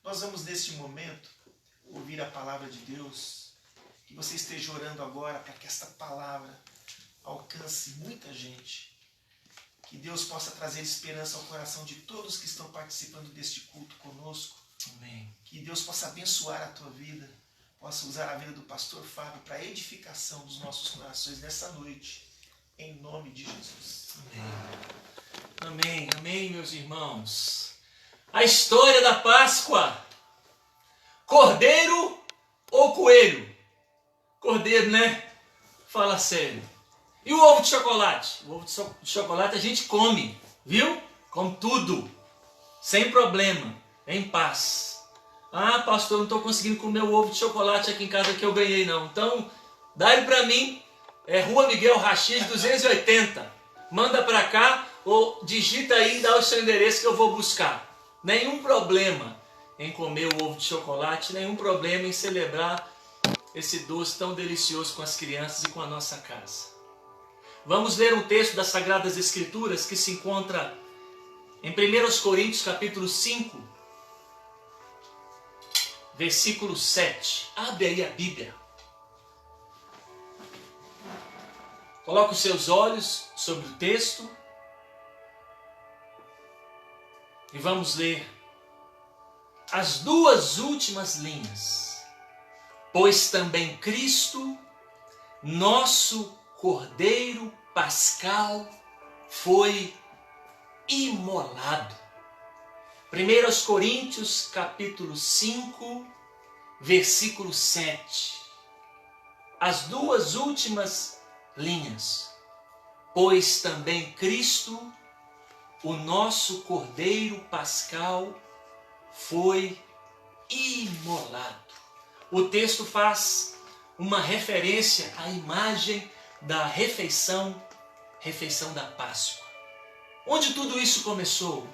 Nós vamos neste momento ouvir a palavra de Deus. Que você esteja orando agora para que esta palavra alcance muita gente. Que Deus possa trazer esperança ao coração de todos que estão participando deste culto conosco. Amém. Que Deus possa abençoar a tua vida, possa usar a vida do pastor Fábio para a edificação dos nossos corações nessa noite, em nome de Jesus. Amém. Amém, amém, meus irmãos. A história da Páscoa. Cordeiro ou coelho? Cordeiro, né? Fala sério. E o ovo de chocolate? O ovo de chocolate a gente come, viu? Come tudo, sem problema, em paz. Ah, pastor, não estou conseguindo comer o ovo de chocolate aqui em casa que eu ganhei, não. Então, dá ele para mim. É Rua Miguel Rachid, 280. Manda para cá ou digita aí e dá o seu endereço que eu vou buscar. Nenhum problema em comer o ovo de chocolate, nenhum problema em celebrar esse doce tão delicioso com as crianças e com a nossa casa. Vamos ler um texto das Sagradas Escrituras que se encontra em 1 Coríntios capítulo 5, versículo 7. Abre aí a Bíblia. Coloque os seus olhos sobre o texto e vamos ler as duas últimas linhas. Pois também Cristo, nosso Cordeiro Pascal, foi imolado. 1 Coríntios capítulo 5, versículo 7. As duas últimas linhas. Pois também Cristo, o nosso Cordeiro Pascal, foi imolado. O texto faz uma referência à imagem da refeição da Páscoa. Onde tudo isso começou?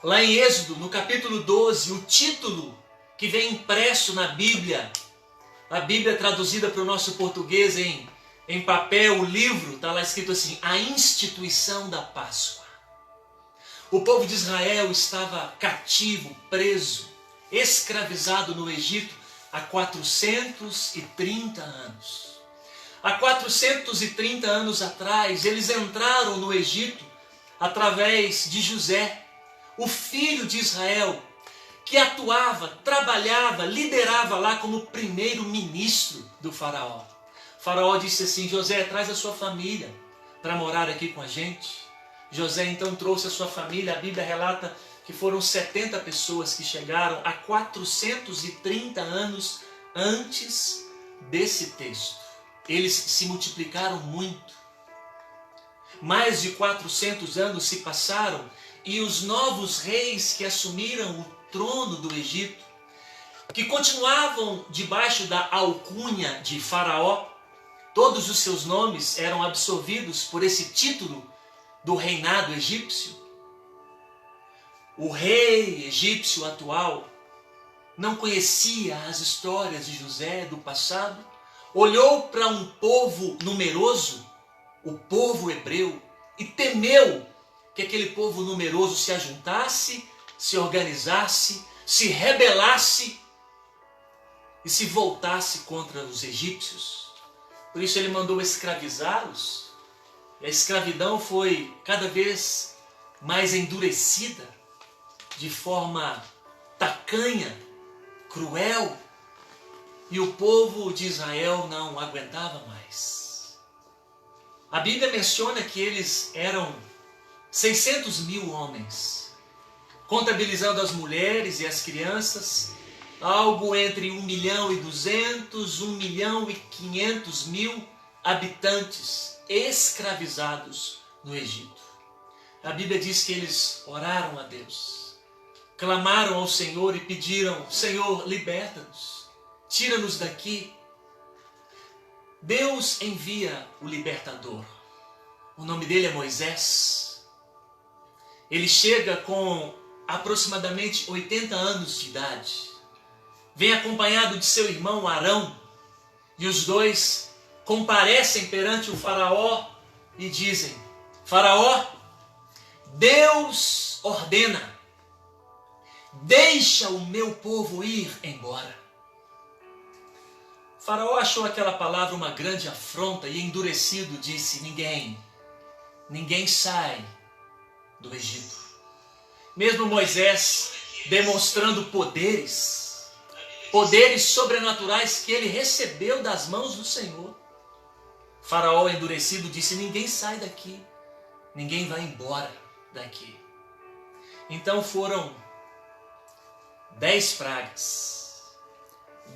Lá em Êxodo, no capítulo 12, o título que vem impresso na Bíblia, a Bíblia traduzida para o nosso português em papel, o livro, está lá escrito assim, a instituição da Páscoa. O povo de Israel estava cativo, preso, escravizado no Egito há 430 anos. Há 430 anos atrás, eles entraram no Egito através de José, o filho de Israel, que atuava, trabalhava, liderava lá como primeiro-ministro do faraó. O faraó disse assim, José, traz a sua família para morar aqui com a gente. José então trouxe a sua família, a Bíblia relata que foram 70 pessoas que chegaram há 430 anos antes desse texto. Eles se multiplicaram muito. Mais de 400 anos se passaram e os novos reis que assumiram o trono do Egito, que continuavam debaixo da alcunha de Faraó, todos os seus nomes eram absorvidos por esse título do reinado egípcio. O rei egípcio atual não conhecia as histórias de José do passado, olhou para um povo numeroso, o povo hebreu, e temeu que aquele povo numeroso se ajuntasse, se organizasse, se rebelasse e se voltasse contra os egípcios. Por isso ele mandou escravizá-los. E a escravidão foi cada vez mais endurecida, de forma tacanha, cruel, e o povo de Israel não aguentava mais. A Bíblia menciona que eles eram 600 mil homens, contabilizando as mulheres e as crianças, algo entre 1.200.000, 1.500.000 habitantes escravizados no Egito. A Bíblia diz que eles oraram a Deus, clamaram ao Senhor e pediram, Senhor, liberta-nos, tira-nos daqui. Deus envia o libertador. O nome dele é Moisés. Ele chega com aproximadamente 80 anos de idade. Vem acompanhado de seu irmão Arão. E os dois comparecem perante o faraó e dizem, Faraó, Deus ordena deixa o meu povo ir embora. Faraó achou aquela palavra uma grande afronta e endurecido disse, ninguém sai do Egito. Mesmo Moisés demonstrando poderes sobrenaturais que ele recebeu das mãos do Senhor. Faraó endurecido disse, ninguém sai daqui, ninguém vai embora daqui. Então foram 10 pragas,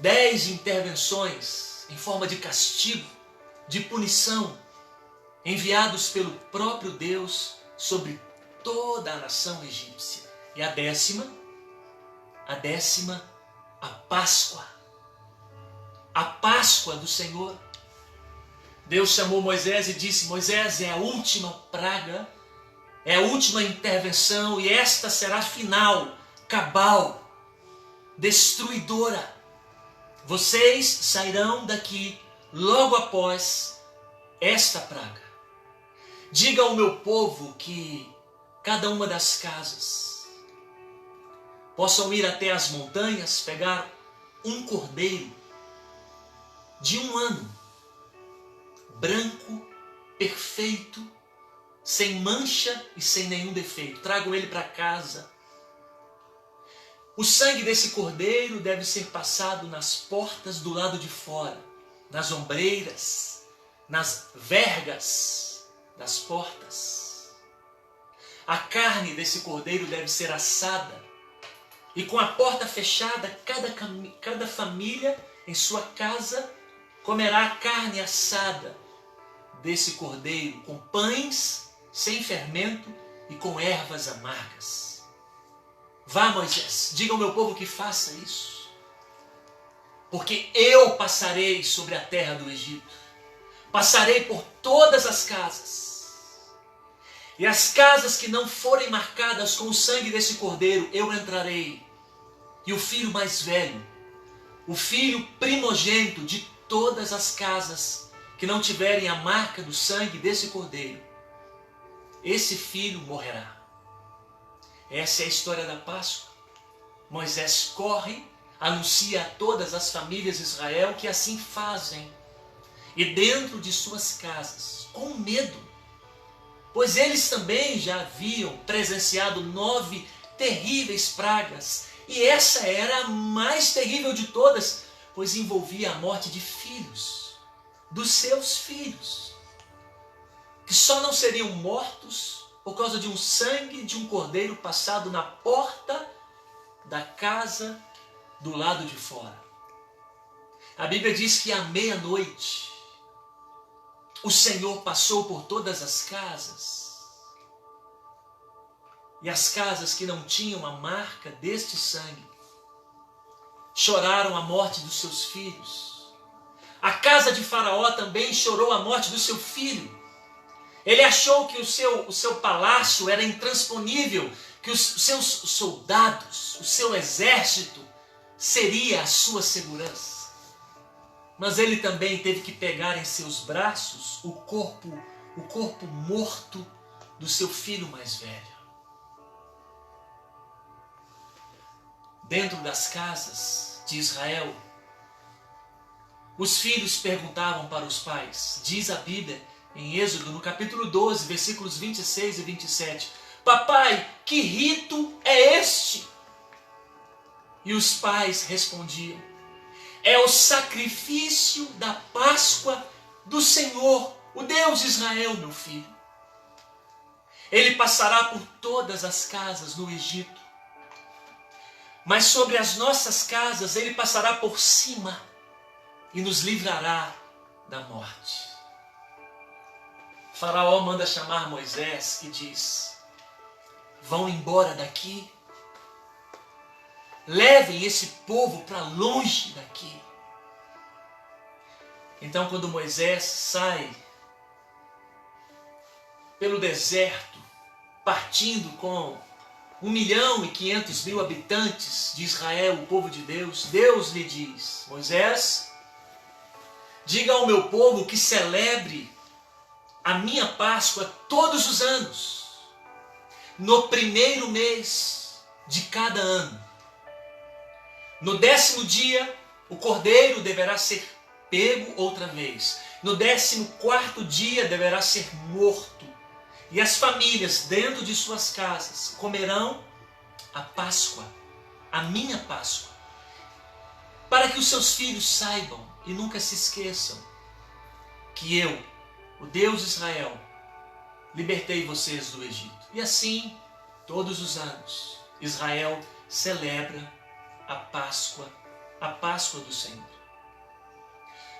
10 intervenções em forma de castigo, de punição, enviados pelo próprio Deus sobre toda a nação egípcia. E a décima, a Páscoa do Senhor. Deus chamou Moisés e disse, Moisés, é a última praga, é a última intervenção e esta será final, cabal, destruidora. Vocês sairão daqui logo após esta praga. Diga ao meu povo que cada uma das casas possam ir até as montanhas, pegar um cordeiro de 1 ano, branco, perfeito, sem mancha e sem nenhum defeito. Tragam ele para casa. O sangue desse cordeiro deve ser passado nas portas do lado de fora, nas ombreiras, nas vergas das portas. A carne desse cordeiro deve ser assada e com a porta fechada, cada família em sua casa comerá a carne assada desse cordeiro com pães sem fermento e com ervas amargas. Vá, Moisés, diga ao meu povo que faça isso, porque eu passarei sobre a terra do Egito, passarei por todas as casas, e as casas que não forem marcadas com o sangue desse cordeiro, eu entrarei, e o filho mais velho, o filho primogênito de todas as casas que não tiverem a marca do sangue desse cordeiro, esse filho morrerá. Essa é a história da Páscoa. Moisés corre, anuncia a todas as famílias de Israel que assim fazem. E dentro de suas casas, com medo, pois eles também já haviam presenciado 9 terríveis pragas. E essa era a mais terrível de todas, pois envolvia a morte de filhos, dos seus filhos, que só não seriam mortos por causa de um sangue de um cordeiro passado na porta da casa do lado de fora. A Bíblia diz que à meia-noite o Senhor passou por todas as casas, e as casas que não tinham a marca deste sangue choraram a morte dos seus filhos. A casa de Faraó também chorou a morte do seu filho. Ele achou que o seu palácio era intransponível, que os seus soldados, o seu exército, seria a sua segurança. Mas ele também teve que pegar em seus braços o corpo morto do seu filho mais velho. Dentro das casas de Israel, os filhos perguntavam para os pais, diz a Bíblia, em Êxodo, no capítulo 12, versículos 26 e 27. Papai, que rito é este? E os pais respondiam, é o sacrifício da Páscoa do Senhor, o Deus de Israel, meu filho. Ele passará por todas as casas no Egito, mas sobre as nossas casas ele passará por cima e nos livrará da morte. Faraó manda chamar Moisés e diz, vão embora daqui, levem esse povo para longe daqui. Então quando Moisés sai pelo deserto, partindo com 1.500.000 habitantes de Israel, o povo de Deus, Deus lhe diz, Moisés, diga ao meu povo que celebre a minha Páscoa todos os anos, no primeiro mês de cada ano. No 10º dia, o cordeiro deverá ser pego outra vez. No 14º dia deverá ser morto. E as famílias dentro de suas casas comerão a Páscoa, a minha Páscoa, para que os seus filhos saibam e nunca se esqueçam que eu, o Deus de Israel, libertei vocês do Egito. E assim, todos os anos, Israel celebra a Páscoa do Senhor.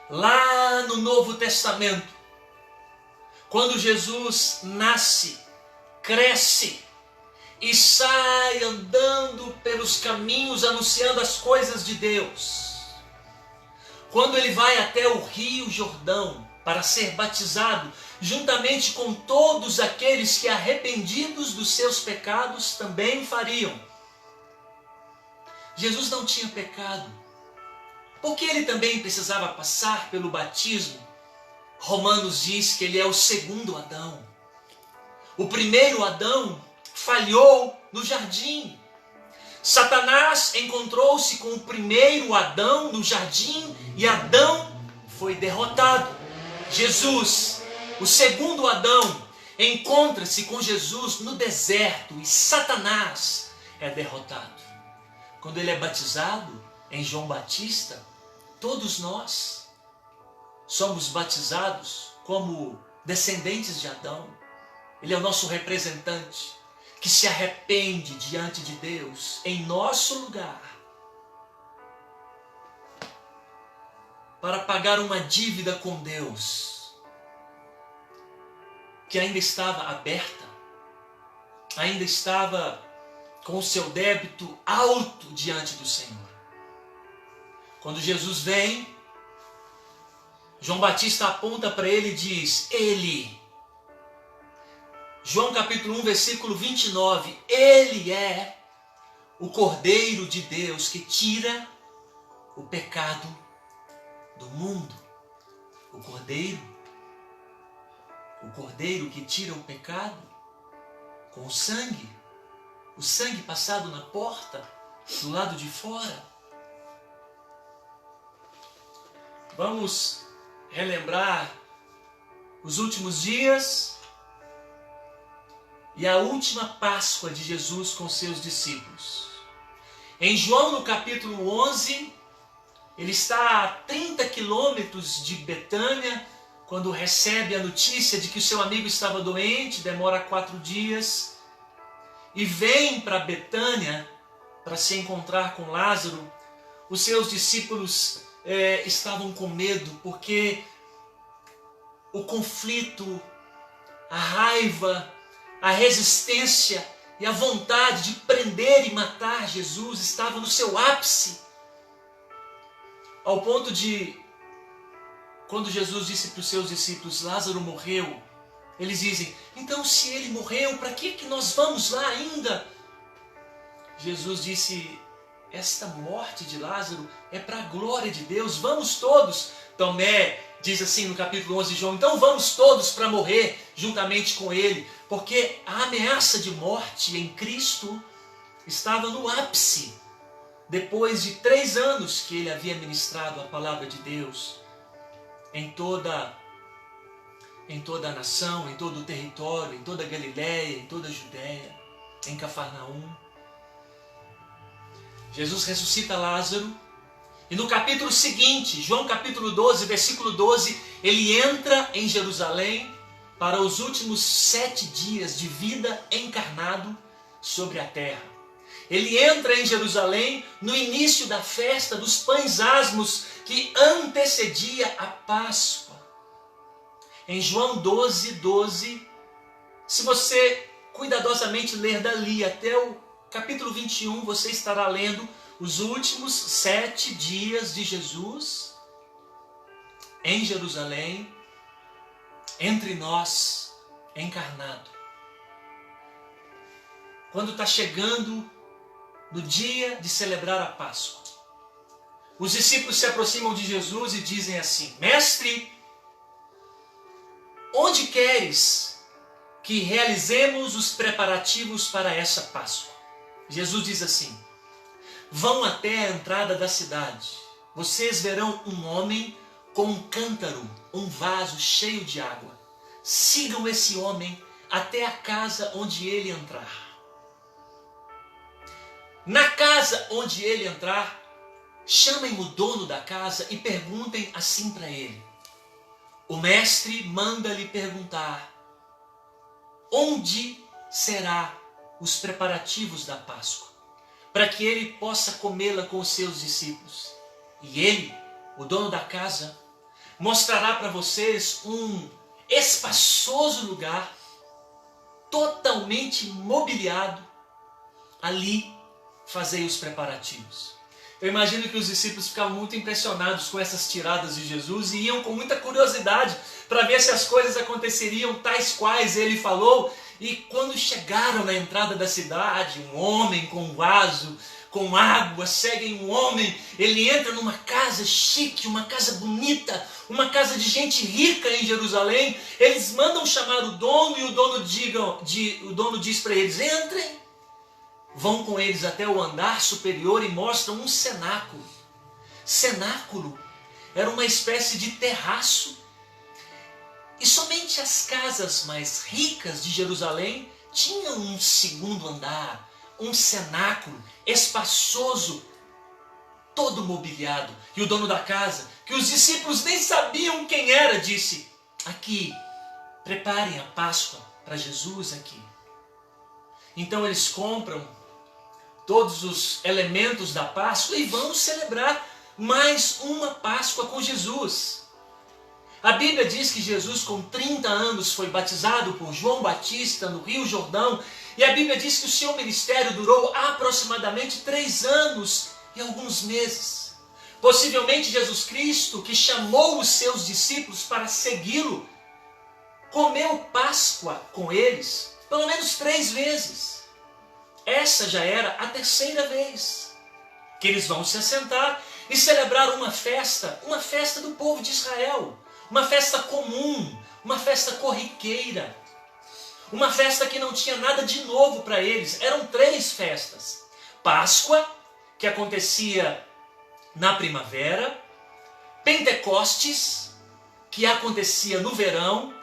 Lá no Novo Testamento, quando Jesus nasce, cresce e sai andando pelos caminhos anunciando as coisas de Deus, quando ele vai até o Rio Jordão para ser batizado, juntamente com todos aqueles que, arrependidos dos seus pecados, também fariam. Jesus não tinha pecado, porque ele também precisava passar pelo batismo. Romanos diz que ele é o segundo Adão. O primeiro Adão falhou no jardim. Satanás encontrou-se com o primeiro Adão no jardim e Adão foi derrotado. Jesus, o segundo Adão, encontra-se com Jesus no deserto e Satanás é derrotado. Quando ele é batizado em João Batista, todos nós somos batizados como descendentes de Adão. Ele é o nosso representante que se arrepende diante de Deus em nosso lugar para pagar uma dívida com Deus que ainda estava aberta, ainda estava com o seu débito alto diante do Senhor. Quando Jesus vem, João Batista aponta para ele e diz: Ele. João capítulo 1, versículo 29. Ele é o Cordeiro de Deus que tira o pecado do mundo. O Cordeiro que tira o pecado com o sangue passado na porta, do lado de fora. Vamos relembrar os últimos dias e a última Páscoa de Jesus com seus discípulos. Em João, no capítulo 11, ele está a 30 quilômetros de Betânia, quando recebe a notícia de que o seu amigo estava doente, demora 4 dias, e vem para Betânia para se encontrar com Lázaro. Os seus discípulos estavam com medo, porque o conflito, a raiva, a resistência e a vontade de prender e matar Jesus estava no seu ápice, ao ponto de, quando Jesus disse para os seus discípulos: Lázaro morreu, eles dizem: então se ele morreu, para que nós vamos lá ainda? Jesus disse: esta morte de Lázaro é para a glória de Deus, vamos todos. Tomé diz assim no capítulo 11 de João: então vamos todos para morrer juntamente com ele, porque a ameaça de morte em Cristo estava no ápice, depois de 3 anos que ele havia ministrado a palavra de Deus em toda a nação, em todo o território, em toda a Galiléia, em toda a Judéia, em Cafarnaum. Jesus ressuscita Lázaro, e no capítulo seguinte, João capítulo 12, versículo 12, ele entra em Jerusalém para os últimos 7 dias de vida encarnado sobre a terra. Ele entra em Jerusalém no início da festa dos pães asmos que antecedia a Páscoa. Em João 12, 12, se você cuidadosamente ler dali até o capítulo 21, você estará lendo os últimos 7 dias de Jesus em Jerusalém, entre nós, encarnado. Quando está chegando no dia de celebrar a Páscoa, os discípulos se aproximam de Jesus e dizem assim: Mestre, onde queres que realizemos os preparativos para essa Páscoa? Jesus diz assim: vão até a entrada da cidade. Vocês verão um homem com um cântaro, um vaso cheio de água. Sigam esse homem até a casa onde ele entrar. Na casa onde ele entrar, chamem o dono da casa e perguntem assim para ele. O mestre manda lhe perguntar: onde será os preparativos da Páscoa, para que ele possa comê-la com os seus discípulos? E ele, o dono da casa, mostrará para vocês um espaçoso lugar, totalmente mobiliado. Ali fazei os preparativos. Eu imagino que os discípulos ficavam muito impressionados com essas tiradas de Jesus e iam com muita curiosidade para ver se as coisas aconteceriam tais quais ele falou. E quando chegaram na entrada da cidade, um homem com um vaso, com água, seguem um homem, ele entra numa casa chique, uma casa bonita, uma casa de gente rica em Jerusalém. Eles mandam chamar o dono e o dono diz para eles: entrem. Vão com eles até o andar superior e mostram um cenáculo. Cenáculo era uma espécie de terraço. E somente as casas mais ricas de Jerusalém tinham um segundo andar, um cenáculo espaçoso, todo mobiliado. E o dono da casa, que os discípulos nem sabiam quem era, disse: aqui, preparem a Páscoa para Jesus aqui. Então eles compram todos os elementos da Páscoa e vão celebrar mais uma Páscoa com Jesus. A Bíblia diz que Jesus, com 30 anos, foi batizado por João Batista no Rio Jordão. E a Bíblia diz que o seu ministério durou aproximadamente 3 anos e alguns meses. Possivelmente Jesus Cristo, que chamou os seus discípulos para segui-lo, comeu Páscoa com eles pelo menos 3 vezes. Essa já era a 3ª vez que eles vão se assentar e celebrar uma festa do povo de Israel, uma festa comum, uma festa corriqueira, uma festa que não tinha nada de novo para eles. Eram 3 festas: Páscoa, que acontecia na primavera; Pentecostes, que acontecia no verão;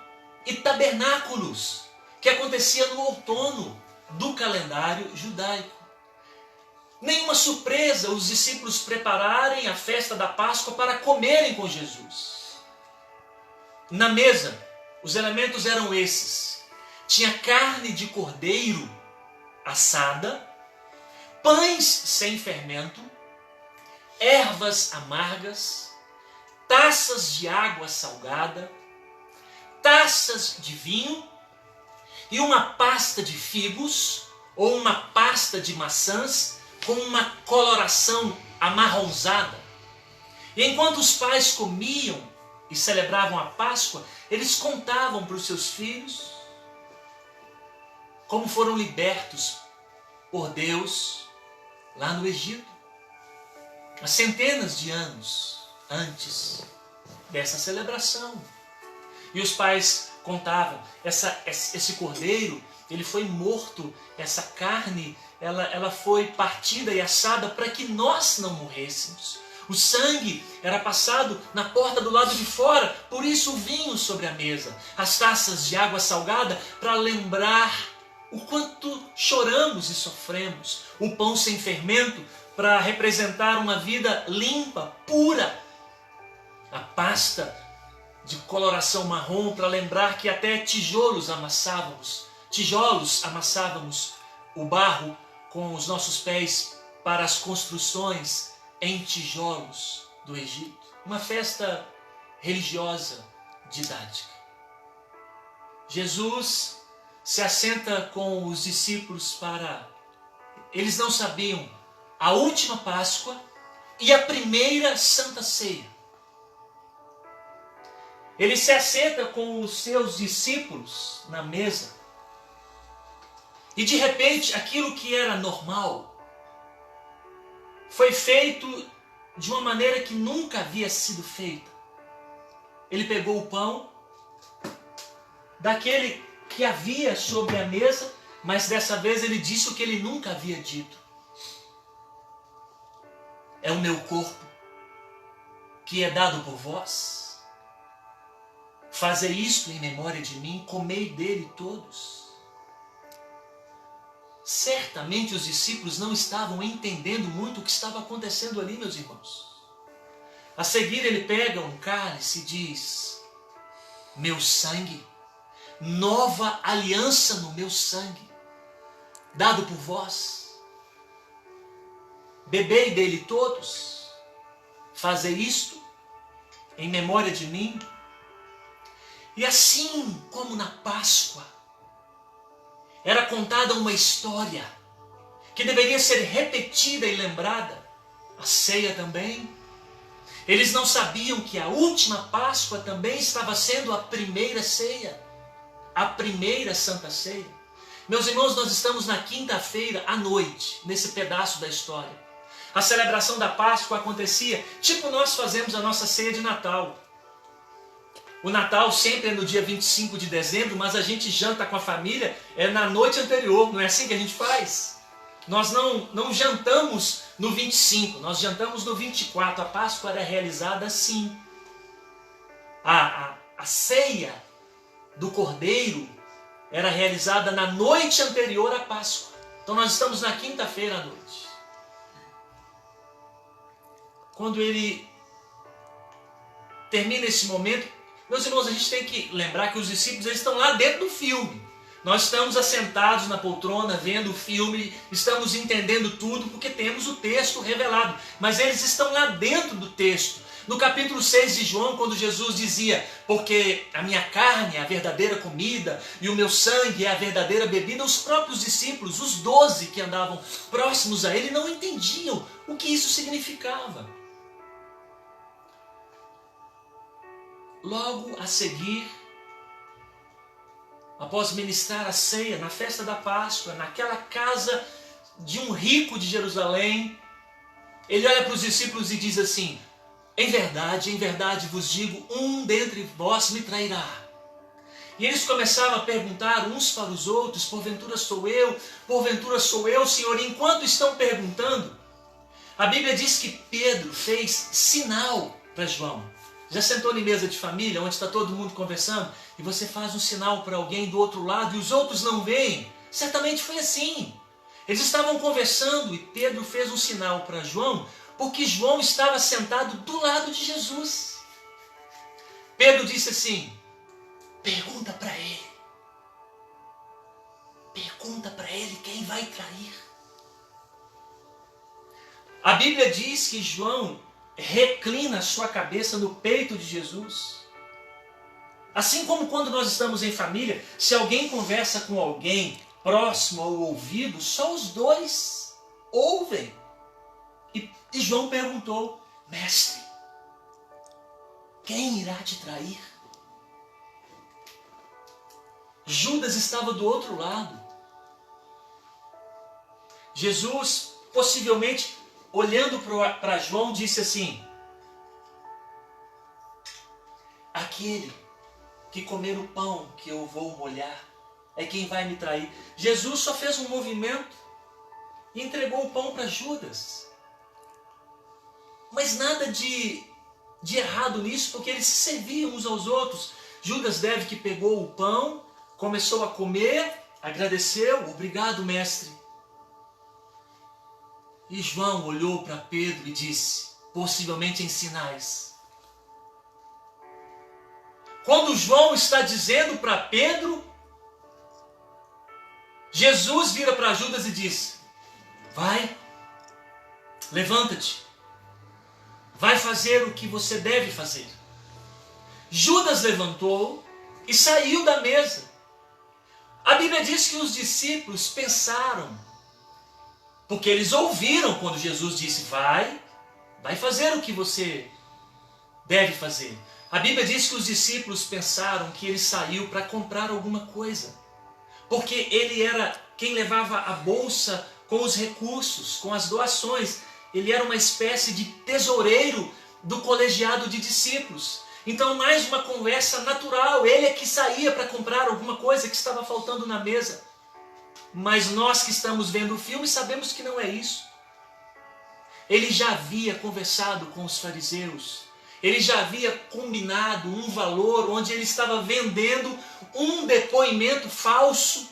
e Tabernáculos, que acontecia no outono do calendário judaico. Nenhuma surpresa os discípulos prepararem a festa da Páscoa para comerem com Jesus. Na mesa, os elementos eram esses: tinha carne de cordeiro assada, pães sem fermento, ervas amargas, taças de água salgada, taças de vinho e uma pasta de figos ou uma pasta de maçãs com uma coloração amarronzada. E enquanto os pais comiam e celebravam a Páscoa, eles contavam para os seus filhos como foram libertos por Deus lá no Egito, há centenas de anos antes dessa celebração. E os pais contavam: esse cordeiro, ele foi morto, essa carne, ela foi partida e assada para que nós não morrêssemos. O sangue era passado na porta do lado de fora, por isso o vinho sobre a mesa, as taças de água salgada para lembrar o quanto choramos e sofremos, o pão sem fermento para representar uma vida limpa, pura, a pasta de coloração marrom para lembrar que até tijolos amassávamos o barro com os nossos pés para as construções em tijolos do Egito. Uma festa religiosa didática. Jesus se assenta com os discípulos para... Eles não sabiam a última Páscoa e a primeira Santa Ceia. Ele se assenta com os seus discípulos na mesa e de repente aquilo que era normal foi feito de uma maneira que nunca havia sido feita. Ele pegou o pão daquele que havia sobre a mesa, mas dessa vez ele disse o que ele nunca havia dito. é o meu corpo, que é dado por vós. Fazei isto em memória de mim, comei dele todos. Certamente os discípulos não estavam entendendo muito o que estava acontecendo ali, meus irmãos. A seguir ele pega um cálice e diz: meu sangue, nova aliança no meu sangue, dado por vós. Bebei dele todos, fazei isto em memória de mim. E assim como na Páscoa era contada uma história que deveria ser repetida e lembrada, a ceia também. Eles não sabiam que a última Páscoa também estava sendo a primeira ceia, a primeira Santa Ceia. Meus irmãos, nós estamos na quinta-feira à noite, nesse pedaço da história. A celebração da Páscoa acontecia tipo nós fazemos a nossa ceia de Natal. O Natal sempre é no dia 25 de dezembro, mas a gente janta com a família na noite anterior, não é assim que a gente faz? Nós não jantamos no 25, nós jantamos no 24. A Páscoa era realizada assim. A ceia do Cordeiro era realizada na noite anterior à Páscoa. Então nós estamos na quinta-feira à noite. Quando ele termina esse momento, meus irmãos, a gente tem que lembrar que os discípulos eles estão lá dentro do filme. Nós estamos assentados na poltrona, vendo o filme, estamos entendendo tudo porque temos o texto revelado. Mas eles estão lá dentro do texto. No capítulo 6 de João, quando Jesus dizia: porque a minha carne é a verdadeira comida e o meu sangue é a verdadeira bebida, os próprios discípulos, os 12 que andavam próximos a ele, não entendiam o que isso significava. Logo a seguir, após ministrar a ceia na festa da Páscoa, naquela casa de um rico de Jerusalém, ele olha para os discípulos e diz assim: em verdade vos digo, um dentre vós me trairá. E eles começaram a perguntar uns para os outros: porventura sou eu, Senhor. E enquanto estão perguntando, a Bíblia diz que Pedro fez sinal para João. Já sentou em mesa de família, onde está todo mundo conversando, e você faz um sinal para alguém do outro lado e os outros não veem? Certamente foi assim. Eles estavam conversando e Pedro fez um sinal para João, porque João estava sentado do lado de Jesus. Pedro disse assim: pergunta para ele. Pergunta para ele quem vai trair. A Bíblia diz que João reclina a sua cabeça no peito de Jesus. Assim como quando nós estamos em família, se alguém conversa com alguém próximo ao ouvido, só os dois ouvem. E João perguntou: mestre, quem irá te trair? Judas estava do outro lado. Jesus, possivelmente, olhando para João, disse assim: aquele que comer o pão que eu vou molhar é quem vai me trair. Jesus só fez um movimento e entregou o pão para Judas. Mas nada de errado nisso, porque eles se serviam uns aos outros. Judas deve que pegou o pão, começou a comer, agradeceu: obrigado, mestre. E João olhou para Pedro e disse, possivelmente em sinais: quando João está dizendo para Pedro, Jesus vira para Judas e diz: vai, levanta-te, vai fazer o que você deve fazer. Judas levantou e saiu da mesa. A Bíblia diz que os discípulos pensaram, porque eles ouviram quando Jesus disse: vai fazer o que você deve fazer. A Bíblia diz que os discípulos pensaram que ele saiu para comprar alguma coisa, porque ele era quem levava a bolsa com os recursos, com as doações. Ele era uma espécie de tesoureiro do colegiado de discípulos. Então, mais uma conversa natural, ele é que saía para comprar alguma coisa que estava faltando na mesa. Mas nós que estamos vendo o filme sabemos que não é isso. ele já havia conversado com os fariseus. Ele já havia combinado um valor onde ele estava vendendo um depoimento falso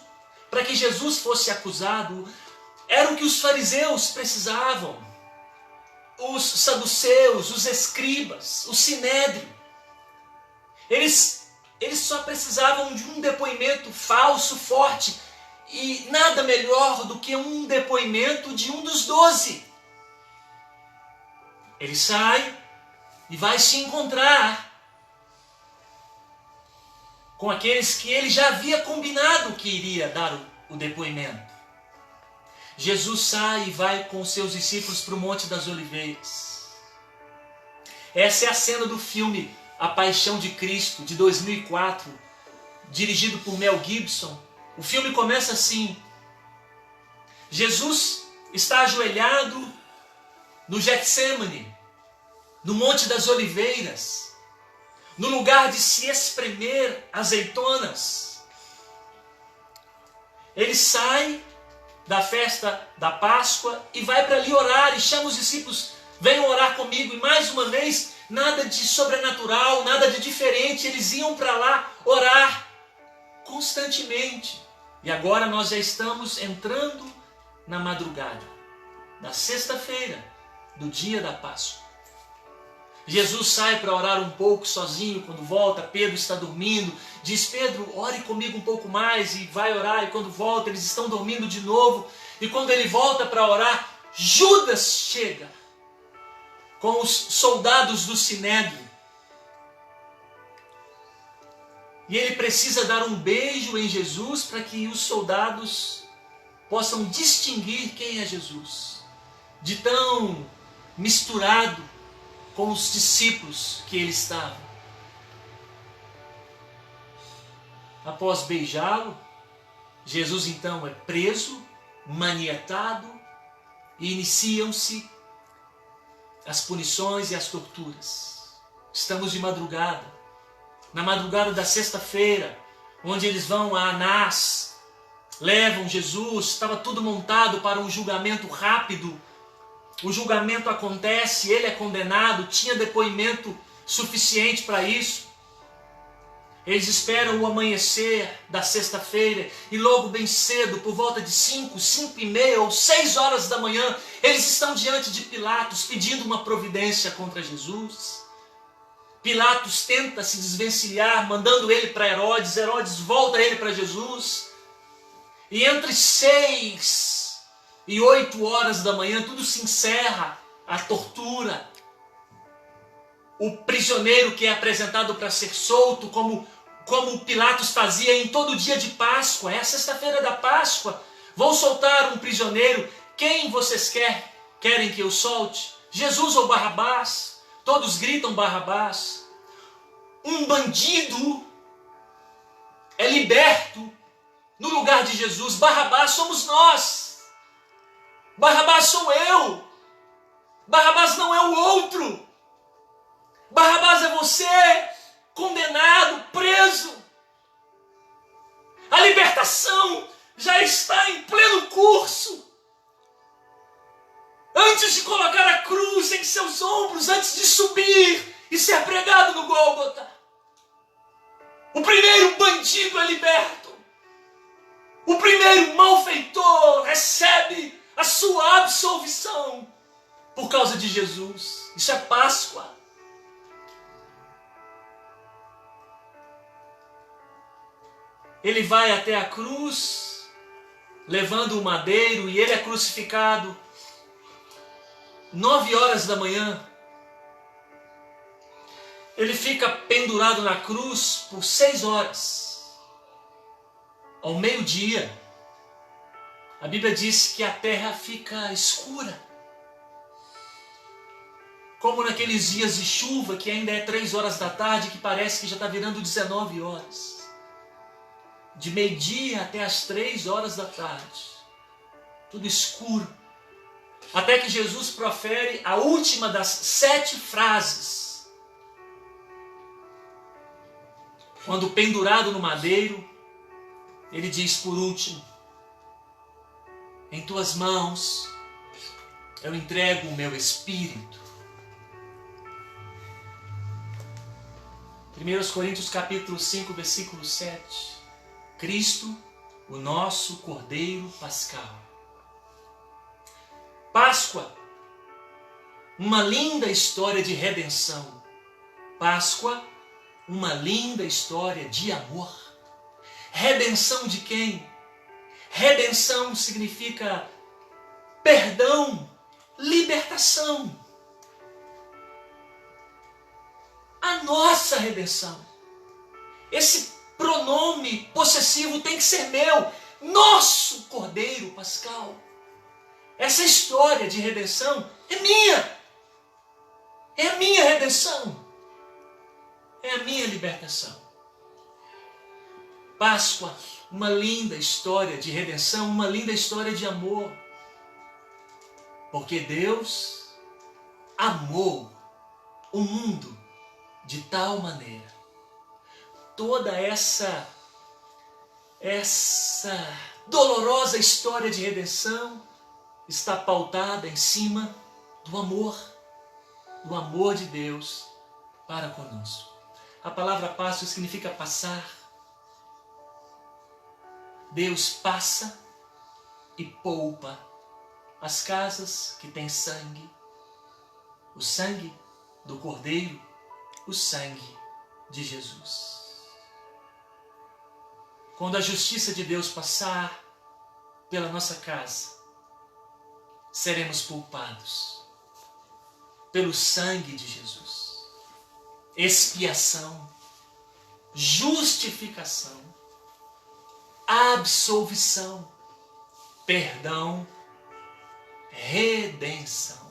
para que Jesus fosse acusado. Era o que os fariseus precisavam. Os saduceus, os escribas, o sinédrio. Eles só precisavam de um depoimento falso, forte. E nada melhor do que um depoimento de um dos 12. Ele sai e vai se encontrar com aqueles que ele já havia combinado que iria dar o depoimento. Jesus sai e vai com seus discípulos para o Monte das Oliveiras. Essa é a cena do filme A Paixão de Cristo, de 2004, dirigido por Mel Gibson. O filme começa assim: Jesus está ajoelhado no Getsêmani, no Monte das Oliveiras, no lugar de se espremer azeitonas. Ele sai da festa da Páscoa e vai para ali orar e chama os discípulos: venham orar comigo. E mais uma vez, nada de sobrenatural, nada de diferente, eles iam para lá orar constantemente. E agora nós já estamos entrando na madrugada da sexta-feira, do dia da Páscoa. Jesus sai para orar um pouco sozinho. Quando volta, Pedro está dormindo. Diz: Pedro, ore comigo um pouco mais. E vai orar. E quando volta, eles estão dormindo de novo. E quando ele volta para orar, Judas chega com os soldados do Sinédrio. E ele precisa dar um beijo em Jesus para que os soldados possam distinguir quem é Jesus. De tão misturado com os discípulos que ele estava. Após beijá-lo, Jesus então é preso, manietado, e iniciam-se as punições e as torturas. Estamos de madrugada, na madrugada da sexta-feira, onde eles vão a Anás, levam Jesus, estava tudo montado para um julgamento rápido. O julgamento acontece, ele é condenado, tinha depoimento suficiente para isso. Eles esperam o amanhecer da sexta-feira e logo bem cedo, por volta de 5, 5:30 ou 6 horas da manhã, eles estão diante de Pilatos pedindo uma providência contra Jesus. Pilatos tenta se desvencilhar, mandando ele para Herodes. Herodes volta ele para Jesus. E entre 6 e 8 horas da manhã, tudo se encerra, a tortura. O prisioneiro que é apresentado para ser solto, como Pilatos fazia em todo dia de Páscoa. É a sexta-feira da Páscoa. Vou soltar um prisioneiro. Quem vocês querem que eu solte? Jesus ou Barrabás? Todos gritam Barrabás. Um bandido é liberto no lugar de Jesus. Barrabás somos nós. Barrabás sou eu. Barrabás não é o outro. Barrabás é você, condenado, preso. A libertação já está em pleno curso. Antes de colocar a cruz em seus ombros, antes de subir e ser pregado no Gólgota, o primeiro bandido é liberto. O primeiro malfeitor recebe a sua absolvição por causa de Jesus. Isso é Páscoa. Ele vai até a cruz, levando o madeiro, e ele é crucificado 9 horas da manhã. Ele fica pendurado na cruz por 6 horas. Ao meio-dia, a Bíblia diz que a terra fica escura. Como naqueles dias de chuva, que ainda é 3 horas da tarde, que parece que já está virando 19 horas. De meio-dia até as 3 horas da tarde. Tudo escuro. Até que Jesus profere a última das 7 frases. Quando pendurado no madeiro, ele diz por último: em tuas mãos eu entrego o meu espírito. 1 Coríntios capítulo 5, versículo 7. Cristo, o nosso Cordeiro Pascal. Páscoa, uma linda história de redenção. Páscoa, uma linda história de amor. Redenção de quem? Redenção significa perdão, libertação. A nossa redenção. Esse pronome possessivo tem que ser meu. Nosso Cordeiro Pascal. Essa história de redenção é minha. É a minha redenção. É a minha libertação. Páscoa, uma linda história de redenção, uma linda história de amor. Porque Deus amou o mundo de tal maneira. Toda essa dolorosa história de redenção está pautada em cima do amor de Deus para conosco. A palavra Páscoa significa passar. Deus passa e poupa as casas que têm sangue, o sangue do Cordeiro, o sangue de Jesus. Quando a justiça de Deus passar pela nossa casa, seremos poupados pelo sangue de Jesus. Expiação, justificação, absolvição, perdão, redenção.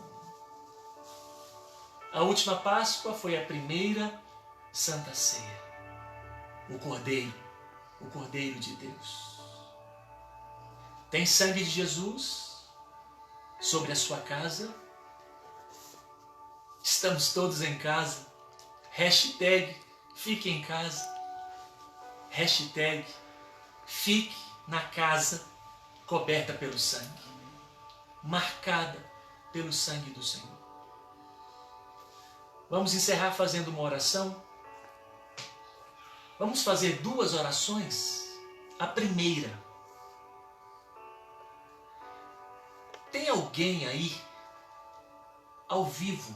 A última Páscoa foi a primeira Santa Ceia. O Cordeiro de Deus. Tem sangue de Jesus sobre a sua casa. Estamos todos em casa. Hashtag fique em casa. Hashtag fique na casa coberta pelo sangue. Marcada pelo sangue do Senhor. Vamos encerrar fazendo uma oração. Vamos fazer 2 orações. A primeira. Tem alguém aí, ao vivo,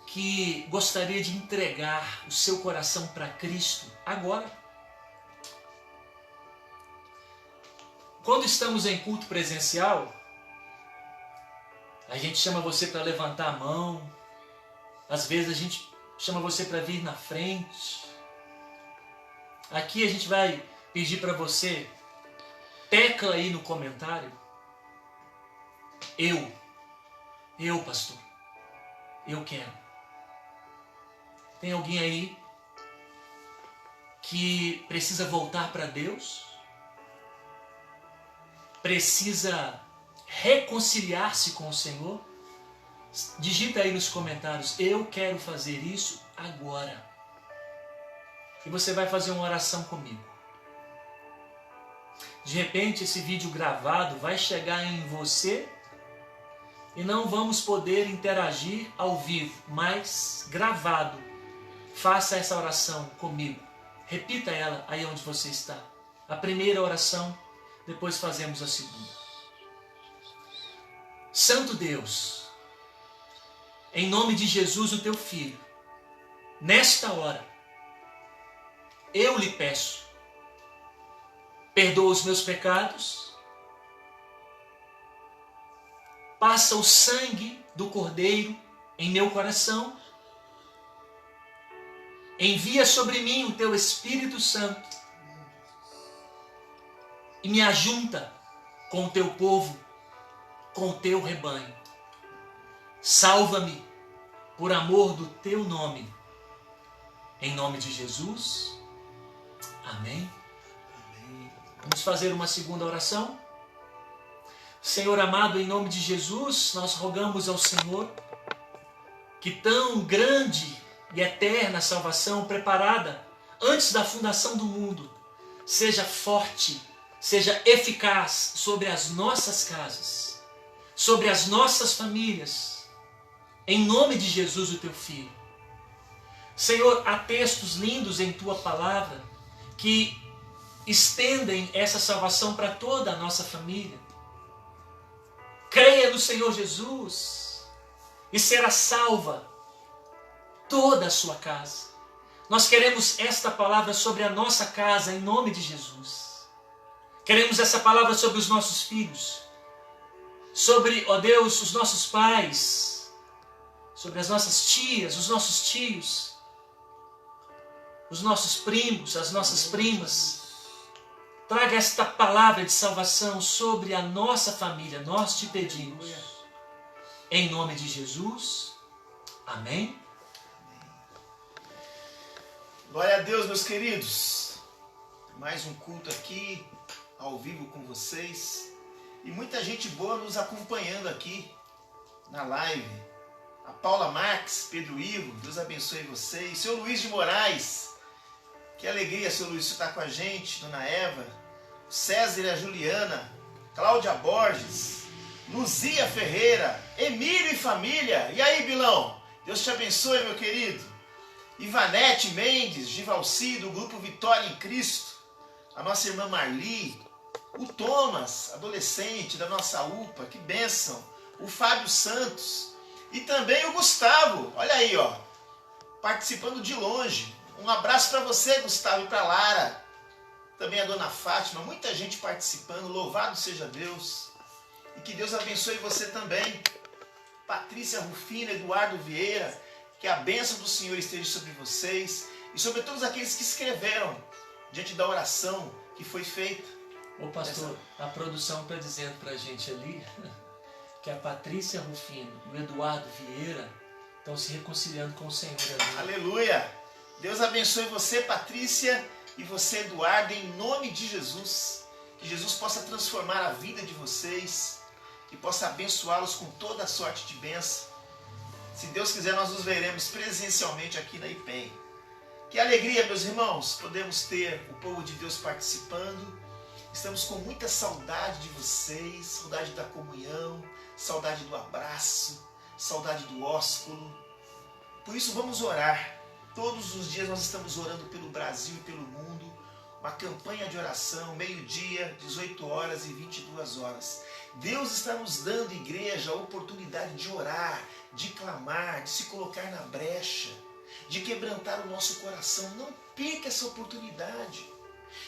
que gostaria de entregar o seu coração para Cristo agora? Quando estamos em culto presencial, a gente chama você para levantar a mão. Às vezes a gente chama você para vir na frente. Aqui a gente vai pedir para você, tecla aí no comentário, eu pastor, eu quero. Tem alguém aí que precisa voltar para Deus? Precisa reconciliar-se com o Senhor? Digita aí nos comentários, eu quero fazer isso agora. E você vai fazer uma oração comigo. De repente esse vídeo gravado vai chegar em você e não vamos poder interagir ao vivo, mas gravado. Faça essa oração comigo. Repita ela aí onde você está. A primeira oração, depois fazemos a segunda. Santo Deus, em nome de Jesus, o teu Filho, nesta hora, eu lhe peço, perdoa os meus pecados, passa o sangue do Cordeiro em meu coração, envia sobre mim o teu Espírito Santo e me ajunta com o teu povo, com o teu rebanho. Salva-me por amor do teu nome. Em nome de Jesus. Amém. Vamos fazer uma segunda oração. Senhor amado, em nome de Jesus, nós rogamos ao Senhor que tão grande e eterna salvação preparada antes da fundação do mundo seja forte, seja eficaz sobre as nossas casas, sobre as nossas famílias, em nome de Jesus, o teu Filho. Senhor, há textos lindos em tua palavra que estendem essa salvação para toda a nossa família. Creia no Senhor Jesus e será salva toda a sua casa. Nós queremos esta palavra sobre a nossa casa em nome de Jesus. Queremos essa palavra sobre os nossos filhos, sobre, ó Deus, os nossos pais, sobre as nossas tias, os nossos tios, os nossos primos, as nossas primas. Traga esta palavra de salvação sobre a nossa família. Nós te pedimos. Em nome de Jesus. Amém. Glória a Deus, meus queridos. Mais um culto aqui, ao vivo com vocês. E muita gente boa nos acompanhando aqui na live. A Paula Marques, Pedro Ivo, Deus abençoe vocês. Seu Luiz de Moraes, que alegria, seu Luiz, você está com a gente. Dona Eva, César e a Juliana, Cláudia Borges, Luzia Ferreira, Emílio e família. E aí, Bilão? Deus te abençoe, meu querido. Ivanete Mendes, Givalci, do grupo Vitória em Cristo. A nossa irmã Marli. O Thomas, adolescente da nossa UPA, que bênção. O Fábio Santos. E também o Gustavo, olha aí, ó, participando de longe. Um abraço para você, Gustavo, e para Lara. Também a dona Fátima, muita gente participando, louvado seja Deus. E que Deus abençoe você também. Patrícia Rufina, Eduardo Vieira, que a bênção do Senhor esteja sobre vocês e sobre todos aqueles que escreveram diante da oração que foi feita. Ô pastor, a produção está dizendo para a gente ali que a Patrícia Rufino e o Eduardo Vieira estão se reconciliando com o Senhor ali. Aleluia! Deus abençoe você, Patrícia, e você, Eduardo, em nome de Jesus. Que Jesus possa transformar a vida de vocês e possa abençoá-los com toda a sorte de bênção. Se Deus quiser, nós nos veremos presencialmente aqui na IPEM. Que alegria, meus irmãos, podemos ter o povo de Deus participando. Estamos com muita saudade de vocês, saudade da comunhão, saudade do abraço, saudade do ósculo. Por isso vamos orar. Todos os dias nós estamos orando pelo Brasil e pelo mundo. Uma campanha de oração, meio-dia, 18 horas e 22 horas. Deus está nos dando, igreja, a oportunidade de orar, de clamar, de se colocar na brecha, de quebrantar o nosso coração. Não perca essa oportunidade.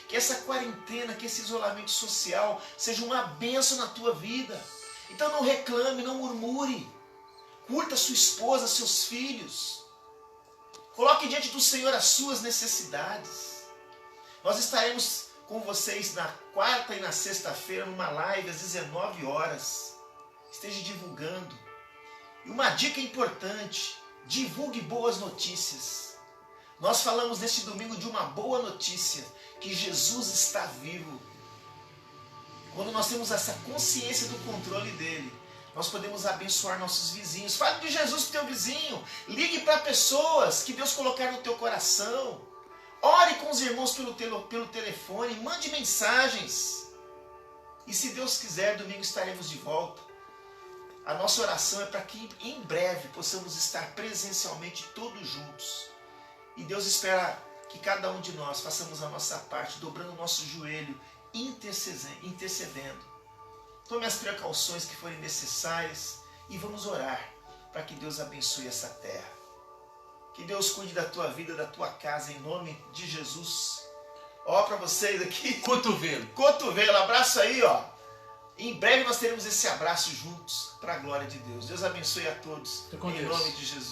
Que essa quarentena, que esse isolamento social seja uma bênção na tua vida. Então não reclame, não murmure. Curta sua esposa, seus filhos. Coloque diante do Senhor as suas necessidades. Nós estaremos com vocês na quarta e na sexta-feira numa live às 19 horas. Esteja divulgando. E uma dica importante, divulgue boas notícias. Nós falamos neste domingo de uma boa notícia, que Jesus está vivo. Quando nós temos essa consciência do controle dele, nós podemos abençoar nossos vizinhos. Fale de Jesus para o teu vizinho. Ligue para pessoas que Deus colocar no teu coração. Ore com os irmãos pelo telefone. Mande mensagens. E se Deus quiser, domingo estaremos de volta. A nossa oração é para que em breve possamos estar presencialmente todos juntos. E Deus espera que cada um de nós façamos a nossa parte, dobrando o nosso joelho, intercedendo. Tome as precauções que forem necessárias e vamos orar para que Deus abençoe essa terra. Que Deus cuide da tua vida, da tua casa, em nome de Jesus. Ó, para vocês aqui. Cotovelo. Cotovelo, abraço aí, ó. Em breve nós teremos esse abraço juntos para a glória de Deus. Deus abençoe a todos. Fica com em Deus. nome de Jesus.